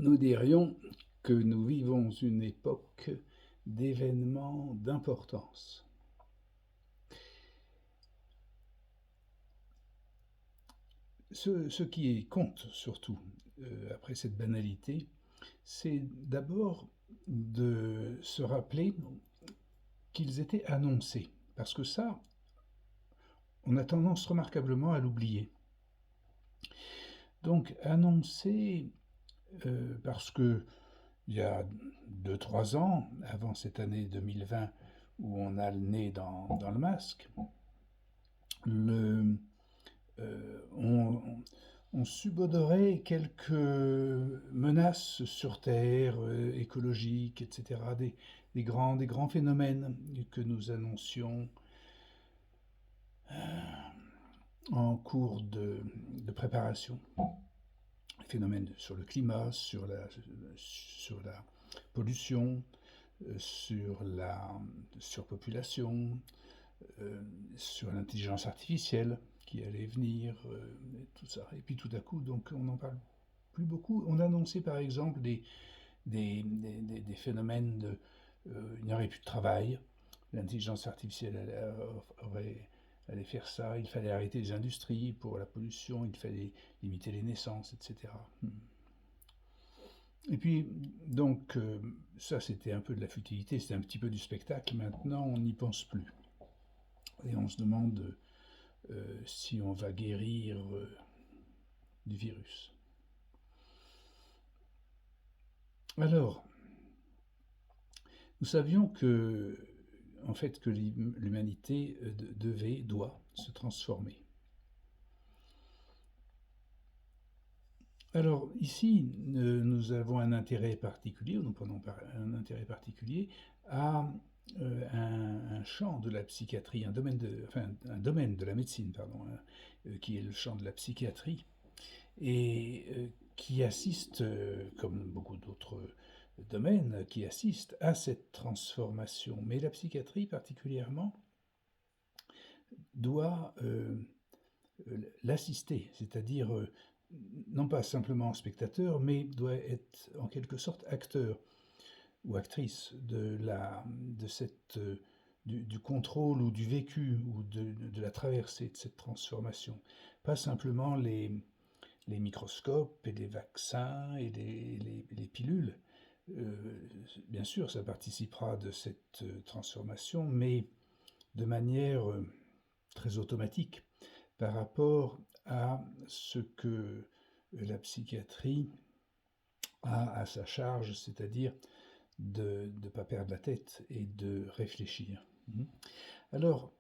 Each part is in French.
Nous dirions que nous vivons une époque d'événements d'importance. Ce qui compte surtout, après cette banalité, c'est d'abord de se rappeler qu'ils étaient annoncés. Parce que ça, on a tendance remarquablement à l'oublier. Donc annoncés parce que il y a 2-3 ans, avant cette année 2020 où on a le nez dans le masque, le, on subodorait quelques menaces sur Terre, écologiques, etc., des grands phénomènes que nous annoncions en cours de préparation. Phénomènes sur le climat, sur la pollution, sur la surpopulation, sur l'intelligence artificielle qui allait venir, tout ça. Et puis tout à coup, donc on n'en parle plus beaucoup. On annonçait par exemple des phénomènes de... il n'y aurait plus de travail, l'intelligence artificielle allait faire ça, il fallait arrêter les industries pour la pollution, il fallait limiter les naissances, etc. Et puis, donc, ça c'était un peu de la futilité, c'était un petit peu du spectacle, maintenant on n'y pense plus. Et on se demande si on va guérir du virus. Alors, nous savions que, en fait, que l'humanité doit se transformer. Alors ici, nous avons un intérêt particulier, nous prenons un intérêt particulier à un champ de la psychiatrie, un domaine de la médecine, pardon, qui est le champ de la psychiatrie, et qui assiste, comme beaucoup d'autres domaines, qui assiste à cette transformation. Mais la psychiatrie particulièrement doit l'assister, c'est-à-dire non pas simplement spectateur, mais doit être en quelque sorte acteur ou actrice du contrôle ou du vécu ou de la traversée de cette transformation. Pas simplement les microscopes et les vaccins et les pilules. Bien sûr, ça participera de cette transformation, mais de manière très automatique par rapport à ce que la psychiatrie a à sa charge, c'est-à-dire de ne pas perdre la tête et de réfléchir. Alors,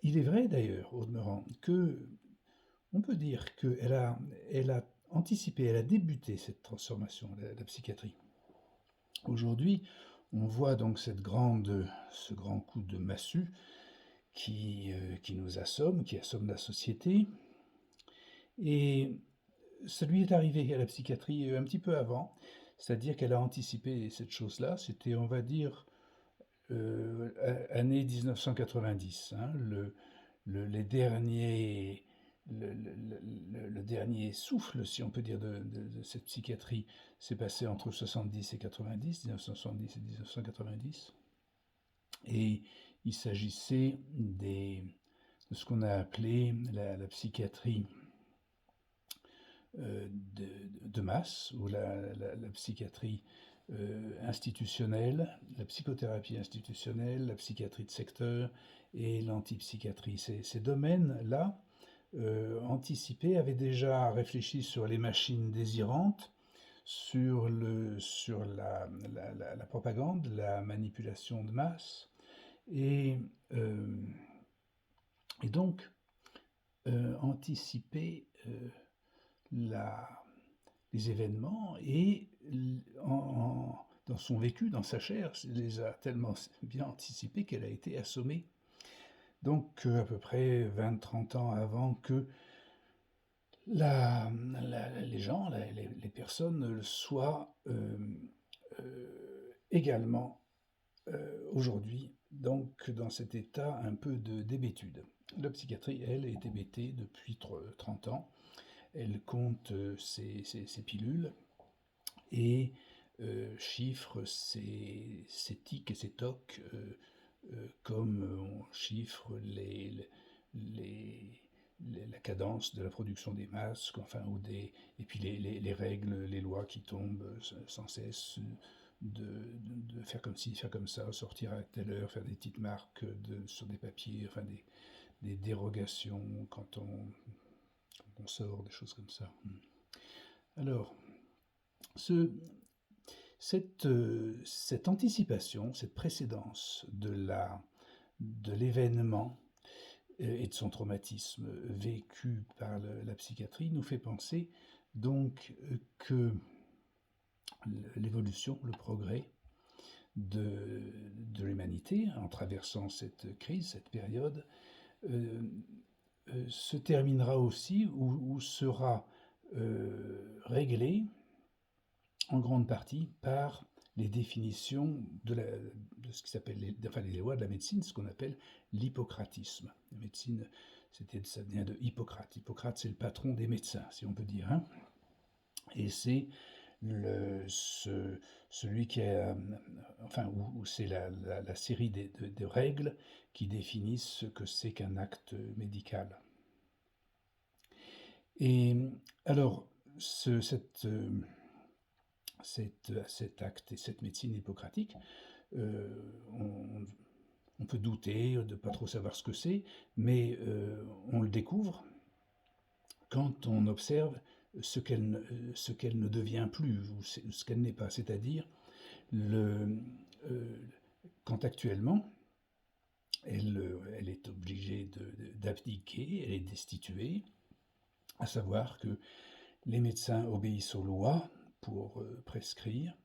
il est vrai d'ailleurs, au demeurant, que on peut dire qu'elle a anticipé, elle a débuté cette transformation, la psychiatrie. Aujourd'hui, on voit donc ce grand coup de massue qui nous assomme, qui assomme la société. Et ça lui est arrivé à la psychiatrie un petit peu avant, c'est-à-dire qu'elle a anticipé cette chose-là. C'était, on va dire, année 1990. Hein, les derniers, le dernier souffle, si on peut dire, de cette psychiatrie s'est passé entre 70 et 90, 1970 et 1990. Et il s'agissait de ce qu'on a appelé la psychiatrie de masse, ou la psychiatrie institutionnelle, la psychothérapie institutionnelle, la psychiatrie de secteur et l'antipsychiatrie. Ces domaines-là, anticipés, avaient déjà réfléchi sur les machines désirantes, sur la propagande, la manipulation de masse, et donc anticiper les événements et dans son vécu, dans sa chair, les a tellement bien anticipés qu'elle a été assommée. Donc à peu près 20-30 ans avant que les gens, les personnes soient également aujourd'hui donc dans cet état un peu de d'hébétude. La psychiatrie, elle, est hébétée depuis 30 ans. elle compte ses pilules et chiffre ses tics et ses tocs comme on chiffre les, la cadence de la production des masques, enfin, et puis les règles, les lois qui tombent sans cesse, de faire comme ci, faire comme ça, sortir à telle heure, faire des petites marques sur des papiers, enfin des dérogations quand on sort, des choses comme ça. Alors, ce, cette anticipation, cette précédence de l'événement et de son traumatisme vécu par la psychiatrie nous fait penser donc que l'évolution, le progrès de l'humanité en traversant cette crise, cette période, se terminera aussi ou sera réglé en grande partie par les définitions de ce qui s'appelle les lois de la médecine, ce qu'on appelle l'hippocratisme. La médecine, ça vient de Hippocrate. Hippocrate, c'est le patron des médecins, si on peut dire. Hein. Et c'est celui qui a, enfin, où c'est la série de règles qui définissent ce que c'est qu'un acte médical. Et alors, cet acte et cette médecine hippocratique, on peut douter, de ne pas trop savoir ce que c'est, mais on le découvre quand on observe ce qu'elle ne devient plus, ou ce qu'elle n'est pas, c'est-à-dire quand actuellement elle est obligée d'abdiquer, elle est destituée, à savoir que les médecins obéissent aux lois pour prescrire.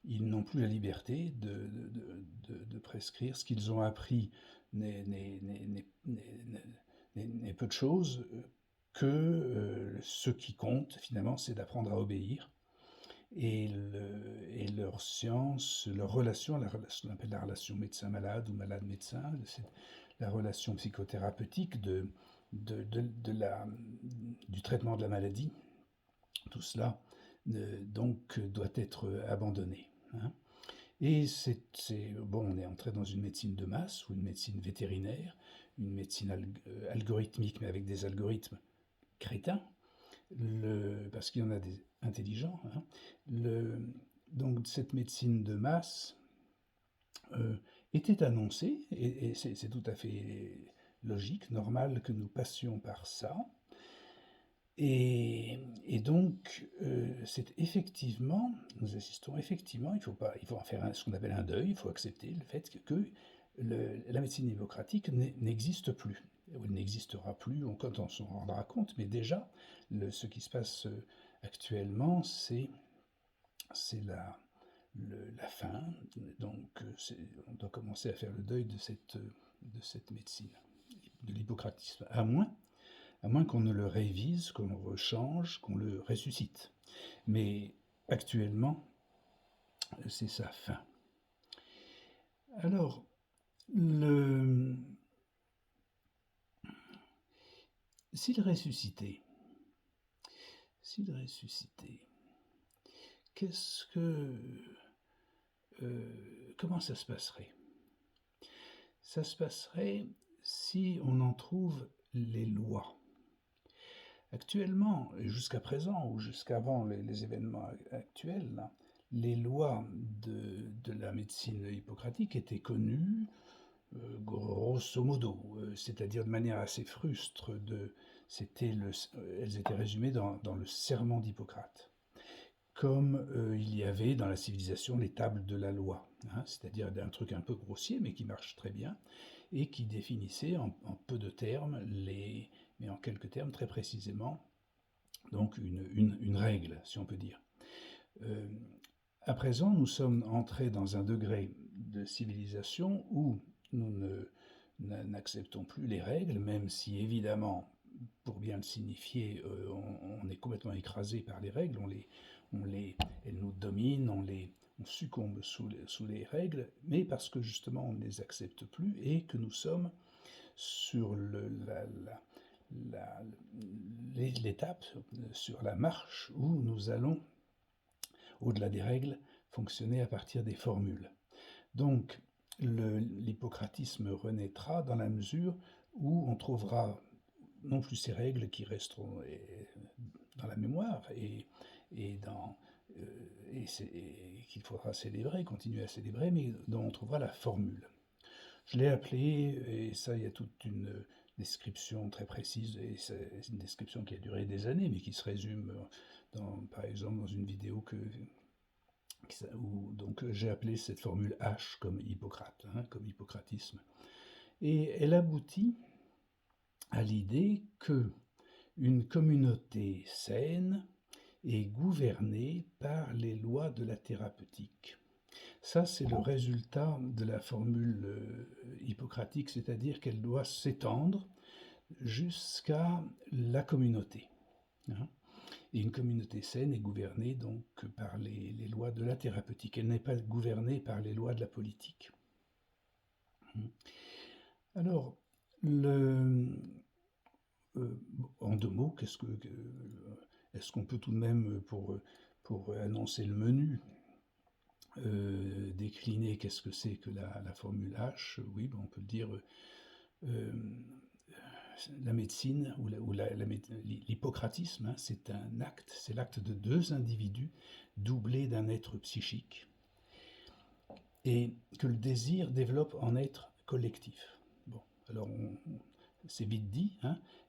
Ils n'ont plus la liberté de prescrire. Ce qu'ils ont appris n'est peu de choses que ce qui compte, finalement, c'est d'apprendre à obéir. Et leur science, leur relation, ce qu'on appelle la relation médecin-malade ou malade-médecin, la relation psychothérapeutique du traitement de la maladie, tout cela donc doit être abandonné. Hein. Et bon, on est entré dans une médecine de masse ou une médecine vétérinaire, une médecine algorithmique, mais avec des algorithmes crétins, parce qu'il y en a des intelligents. Hein. Donc cette médecine de masse était annoncée, et c'est tout à fait logique, normal que nous passions par ça. Et donc, c'est effectivement, nous assistons effectivement, il faut en faire ce qu'on appelle un deuil, il faut accepter le fait que la médecine hippocratique n'existe plus. Elle n'existera plus quand on s'en rendra compte, mais déjà, ce qui se passe actuellement, c'est la fin. Donc, on doit commencer à faire le deuil de cette médecine, de l'hippocratisme, à moins qu'on ne le révise, qu'on le rechange, qu'on le ressuscite. Mais actuellement, c'est sa fin. Alors, s'il ressuscitait, comment ça se passerait? Ça se passerait si on en trouve les lois. Actuellement, jusqu'à présent, ou jusqu'avant les événements actuels, là, les lois de la médecine hippocratique étaient connues, grosso modo, c'est-à-dire de manière assez frustre. Elles étaient résumées dans le serment d'Hippocrate, comme il y avait dans la civilisation les tables de la loi, hein, c'est-à-dire un truc un peu grossier, mais qui marche très bien, et qui définissait en peu de termes, mais en quelques termes très précisément, donc une règle, si on peut dire. À présent, nous sommes entrés dans un degré de civilisation où nous n'acceptons plus les règles, même si évidemment, pour bien le signifier, on est complètement écrasé par les règles, elles nous dominent, on succombe sous les règles, mais parce que justement on ne les accepte plus et que nous sommes sur l'étape sur la marche où nous allons, au-delà des règles, fonctionner à partir des formules. Donc, l'hippocratisme renaîtra dans la mesure où on trouvera non plus ces règles qui resteront dans la mémoire et qu'il faudra célébrer, continuer à célébrer, mais dont on trouvera la formule. Je l'ai appelé, et ça, il y a toute une description très précise, et c'est une description qui a duré des années, mais qui se résume, par exemple, dans une vidéo où donc j'ai appelé cette formule H comme Hippocrate, comme hippocratisme. Et elle aboutit à l'idée que une communauté saine est gouvernée par les lois de la thérapeutique. Ça, c'est le résultat de la formule hippocratique, c'est-à-dire qu'elle doit s'étendre jusqu'à la communauté. Et une communauté saine est gouvernée donc par les lois de la thérapeutique. Elle n'est pas gouvernée par les lois de la politique. Alors, en deux mots, est-ce qu'on peut tout de même, pour annoncer le menu, décliner qu'est-ce que c'est que la formule H? Oui, on peut le dire, la médecine ou l'hippocratisme, c'est un acte, c'est l'acte de deux individus doublés d'un être psychique, et que le désir développe en être collectif. Bon, alors c'est vite dit,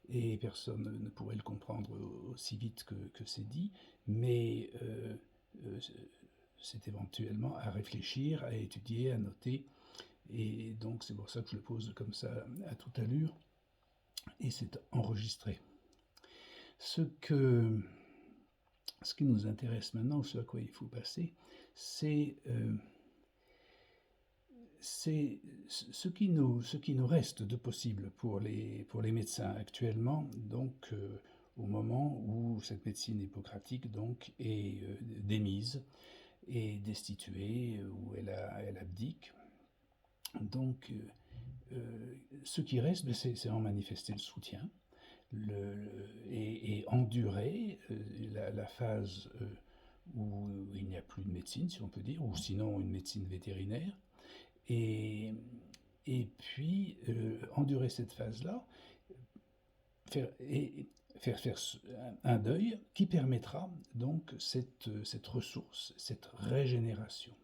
et personne ne pourrait le comprendre aussi vite que c'est dit, mais c'est éventuellement à réfléchir, à étudier, à noter, et donc c'est pour ça que je le pose comme ça à toute allure, et c'est enregistré. Ce qui nous intéresse maintenant, ce à quoi il faut passer, c'est ce qui nous reste de possible pour les médecins actuellement, donc au moment où cette médecine hippocratique donc est démise et destituée, où elle abdique. Donc ce qui reste, c'est en manifester le soutien et endurer la phase où il n'y a plus de médecine, si on peut dire, ou sinon une médecine vétérinaire. Et puis, endurer cette phase-là, faire un deuil qui permettra donc cette ressource, cette régénération.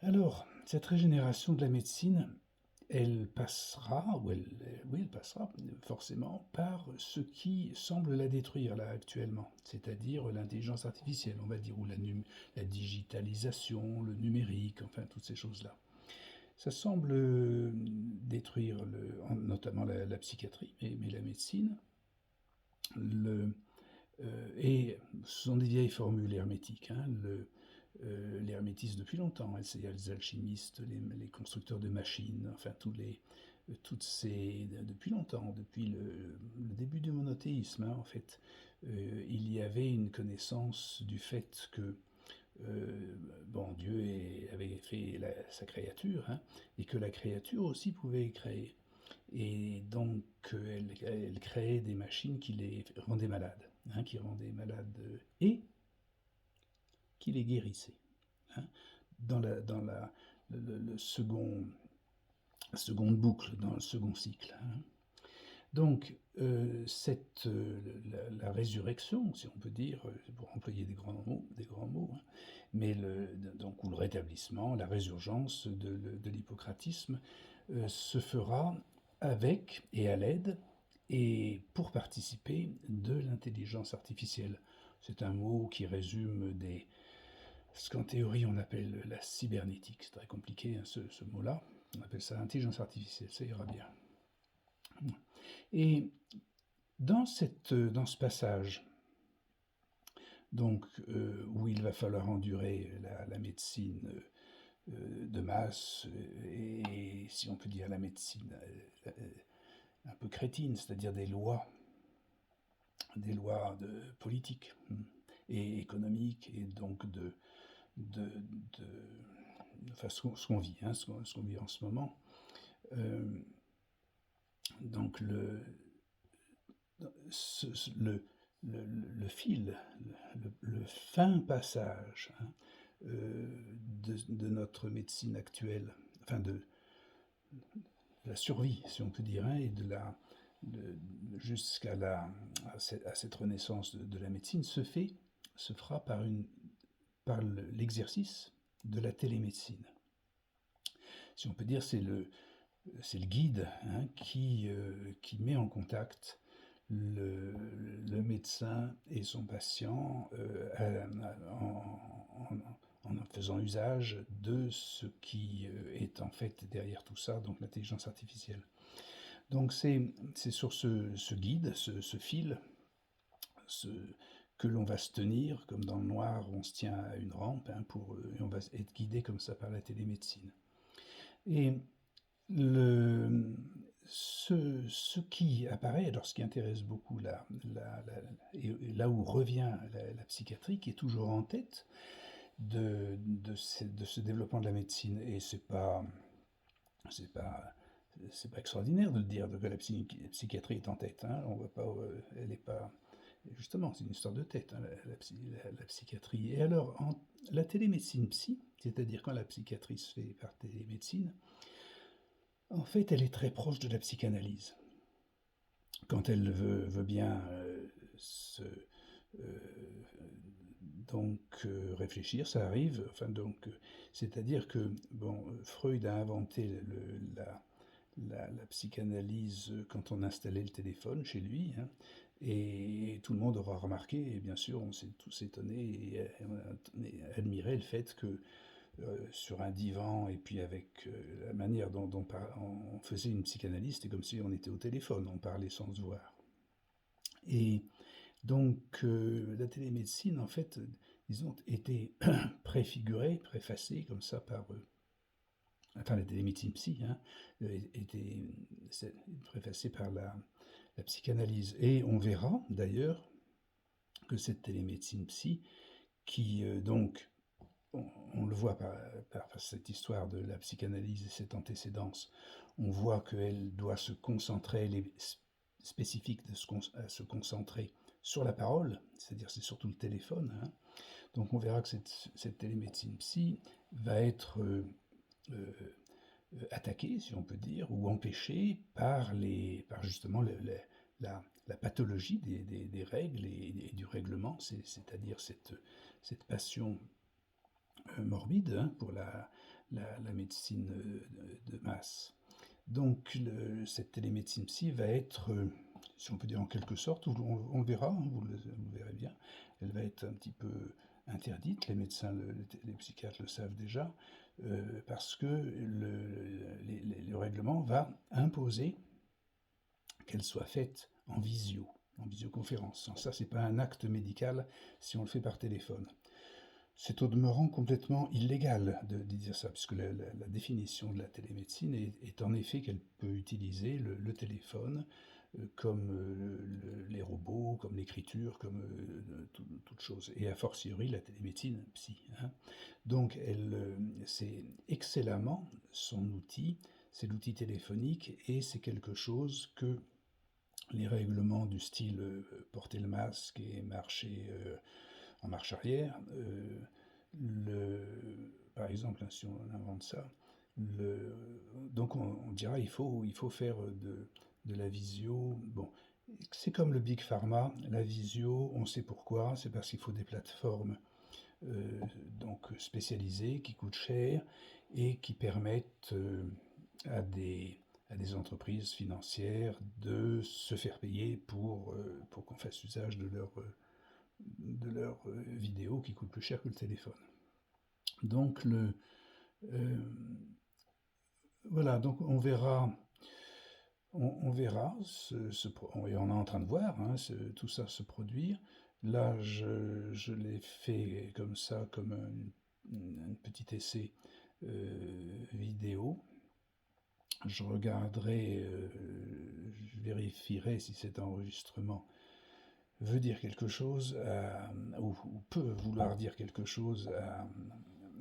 Alors, cette régénération de la médecine, elle passera forcément par ce qui semble la détruire là actuellement, c'est-à-dire l'intelligence artificielle, on va dire, ou la digitalisation, le numérique, enfin toutes ces choses-là. Ça semble détruire notamment la psychiatrie, mais la médecine. Et ce sont des vieilles formules hermétiques. L'hermétisme depuis longtemps. Il y a les alchimistes, les constructeurs de machines, enfin depuis longtemps, depuis le début du monothéisme, en fait, il y avait une connaissance du fait que Dieu avait fait sa créature, et que la créature aussi pouvait créer. Et donc, elle créait des machines qui les rendaient malades, et qui les guérissaient. Dans le seconde boucle, dans le second cycle. Donc, la résurrection, si on peut dire, pour employer des grands mots, mais ou le rétablissement, la résurgence de l'hippocratisme se fera avec et à l'aide et pour participer de l'intelligence artificielle. C'est un mot qui résume ce qu'en théorie on appelle la cybernétique. C'est très compliqué ce mot-là. On appelle ça intelligence artificielle, ça ira bien. Et dans ce passage, donc, où il va falloir endurer la médecine de masse, et si on peut dire la médecine un peu crétine, c'est-à-dire des lois de politique et économiques, et donc enfin, ce qu'on vit, ce qu'on vit en ce moment. Donc le fil, le fin passage, hein, de notre médecine actuelle, enfin de la survie, si on peut dire, hein, et de- jusqu'à à cette renaissance de la médecine, se fera par l'exercice de la télémédecine. Si on peut dire, c'est le guide, hein, qui met en contact le médecin et son patient, en faisant usage de ce qui est en fait derrière tout ça, donc l'intelligence artificielle. Donc c'est sur ce guide, ce fil, ce, que l'on va se tenir, comme dans le noir, on se tient à une rampe, hein, et on va être guidé comme ça par la télémédecine. Et le, ce qui apparaît, alors ce qui intéresse beaucoup et là où revient la psychiatrie, qui est toujours en tête de ce développement de la médecine, et c'est pas, c'est pas extraordinaire de le dire, que la psychiatrie est en tête, hein, on va pas, elle est pas, justement, c'est une histoire de tête, hein, la psychiatrie. Et alors, la télémédecine psy, c'est-à-dire quand la psychiatrie se fait par télémédecine, en fait, elle est très proche de la psychanalyse. Quand elle veut bien euh, donc réfléchir, ça arrive. Enfin, donc, c'est-à-dire que bon, Freud a inventé la psychanalyse quand on installait le téléphone chez lui, hein, et tout le monde aura remarqué, et bien sûr, on s'est tous étonnés et admiré le fait que sur un divan, et puis avec la manière dont on faisait une psychanalyse, c'était comme si on était au téléphone, on parlait sans se voir. Et donc la télémédecine, en fait, disons, était préfigurée, préfacée comme ça par... enfin, la télémédecine psy, hein, était préfacée par la psychanalyse. Et on verra d'ailleurs que cette télémédecine psy, qui donc on le voit par cette histoire de la psychanalyse et cette antécédence, on voit qu'elle doit se concentrer, elle est spécifique à se concentrer sur la parole, c'est-à-dire c'est surtout le téléphone, hein. Donc on verra que cette télémédecine psy va être attaquée, si on peut dire, ou empêchée par justement la pathologie des règles et du règlement, c'est-à-dire cette passion morbide, hein, pour la médecine de masse. Donc cette télémédecine psy va être, si on peut dire en quelque sorte, on le verra, hein, vous le verrez bien, elle va être un petit peu interdite, les médecins, les psychiatres le savent déjà, parce que le règlement va imposer qu'elle soit faite en visioconférence. Ça, c'est pas un acte médical si on le fait par téléphone. C'est au demeurant complètement illégal de dire ça, puisque la définition de la télémédecine est en effet qu'elle peut utiliser le téléphone comme les robots, comme l'écriture, comme toute chose, et a fortiori la télémédecine psy, hein. Donc c'est excellemment son outil, c'est l'outil téléphonique, et c'est quelque chose que les règlements du style porter le masque et marcher en marche arrière. Par exemple, hein, si on invente ça, donc on dira il faut faire de la visio. Bon, c'est comme le Big Pharma, la visio, on sait pourquoi, c'est parce qu'il faut des plateformes euh, donc spécialisées qui coûtent cher et qui permettent à à des entreprises financières de se faire payer pour qu'on fasse usage de leurs vidéos qui coûtent plus cher que le téléphone. Donc euh, voilà, donc on verra, et on est en train de voir, hein, tout ça se produire. Là, je l'ai fait comme ça, comme un petit essai vidéo. Je regarderai, je vérifierai si cet enregistrement veut dire quelque chose ou peut vouloir dire quelque chose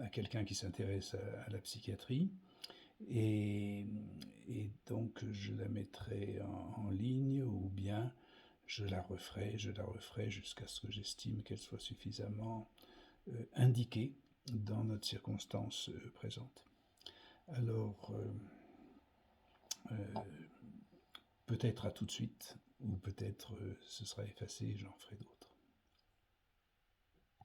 à quelqu'un qui s'intéresse à la psychiatrie. Et, et donc je la mettrai en ligne, ou bien je la referai jusqu'à ce que j'estime qu'elle soit suffisamment indiquée dans notre circonstance présente. Alors, peut-être à tout de suite, ou peut-être ce sera effacé et j'en ferai d'autres.